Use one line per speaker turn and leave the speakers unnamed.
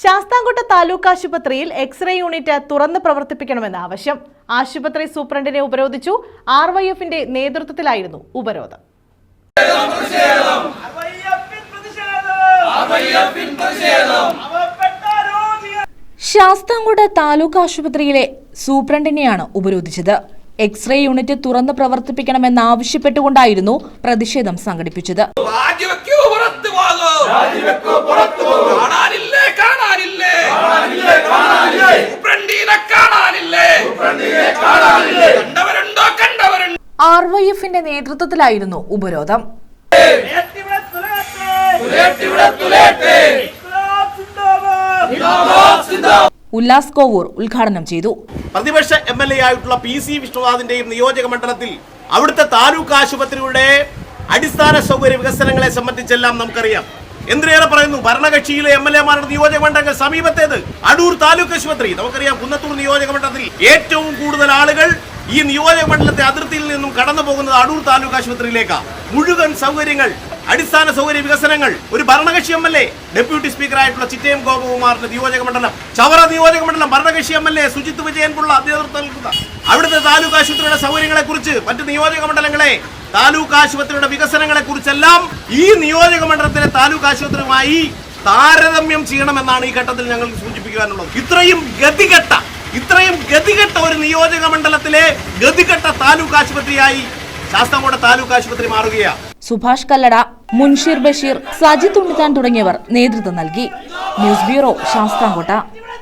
ശാസ്താംകോട്ട താലൂക്ക് ആശുപത്രിയിൽ x-ray unit തുറന്ന് പ്രവർത്തിപ്പിക്കണമെന്ന ആവശ്യം. ആശുപത്രി സൂപ്രണ്ടിനെ ഉപരോധിച്ചു. RYF-ന്റെ നേതൃത്വത്തിലായിരുന്നു ഉപരോധം. ശാസ്താംകോട്ട താലൂക്ക് ആശുപത്രിയിലെ സൂപ്രണ്ടിനെയാണ് ഉപരോധിച്ചത്. എക്സ്റേ യൂണിറ്റ് തുറന്ന് പ്രവർത്തിപ്പിക്കണമെന്നാവശ്യപ്പെട്ടുകൊണ്ടായിരുന്നു പ്രതിഷേധം സംഘടിപ്പിച്ചത്. RYF-ന്റെ നേതൃത്വത്തിലായിരുന്നു ഉപരോധം. ഉല്ലാസ് കോവൂർ ഉദ്ഘാടനം ചെയ്തു.
പ്രതിപക്ഷ MLA ആയിട്ടുള്ള PC വിഷ്ണുനാഥിന്റെയും നിയോജക മണ്ഡലത്തിൽ അവിടുത്തെ താലൂക്ക് ആശുപത്രിയുടെ അടിസ്ഥാന സൗകര്യ വികസനങ്ങളെ സംബന്ധിച്ചെല്ലാം നമുക്കറിയാം. എന്തിനേറെ പറയുന്നു, ഭരണകക്ഷിയിലെ MLA-മാരുടെ നിയോജക മണ്ഡലങ്ങൾ സമീപത്തേത് അടൂർ താലൂക്ക് ആശുപത്രി. നമുക്കറിയാം, കുന്നത്തൂർ നിയോജക മണ്ഡലത്തിൽ ഏറ്റവും കൂടുതൽ ആളുകൾ ഈ നിയോജക മണ്ഡലത്തെ അതിർത്തിയിൽ നിന്നും കടന്നു പോകുന്നത് അടൂർ താലൂക്ക് ആശുപത്രിയിലേക്കാണ്. മുഴുവൻ സൗകര്യങ്ങൾ, അടിസ്ഥാന സൗകര്യ വികസനങ്ങൾ ഒരു ഭരണകക്ഷി MLA ഡെപ്യൂട്ടി സ്പീക്കറായിട്ടുള്ള ചിറ്റയം ഗോപകുമാറിന്റെ നിയോജക മണ്ഡലം, ചവറ നിയോജക മണ്ഡലം ഭരണകക്ഷി MLA സുജിത് വിജയൻപിള്ള നേതൃത്വം നൽകുന്ന അവിടുത്തെ താലൂക്ക് ആശുപത്രിയുടെ സൗകര്യങ്ങളെ കുറിച്ച്, മറ്റ് നിയോജക മണ്ഡലങ്ങളെ താലൂക്ക് ആശുപത്രിയുടെ വികസനങ്ങളെ കുറിച്ചെല്ലാം ഈ നിയോജക മണ്ഡലത്തിലെ താലൂക്ക് ആശുപത്രിയുമായി താരതമ്യം ചെയ്യണമെന്നാണ് ഈ ഘട്ടത്തിൽ ഞങ്ങൾ സൂചിപ്പിക്കാനുള്ളത്. ഇത്രയും ഗതികെട്ട ഒരു നിയോജക മണ്ഡലത്തിലെ ഗതികെട്ട താലൂക്ക് ആശുപത്രിയായി ശാസ്താംകോട്ട താലൂക്ക് ആശുപത്രി മാറുകയാണ്.
സുഭാഷ് കല്ലട, മുൻഷീർ ബഷീർ, സജിത് ഉണ്ണിത്താൻ തുടങ്ങിയവർ നേതൃത്വം നൽകി. News bureau, Sasthamkotta.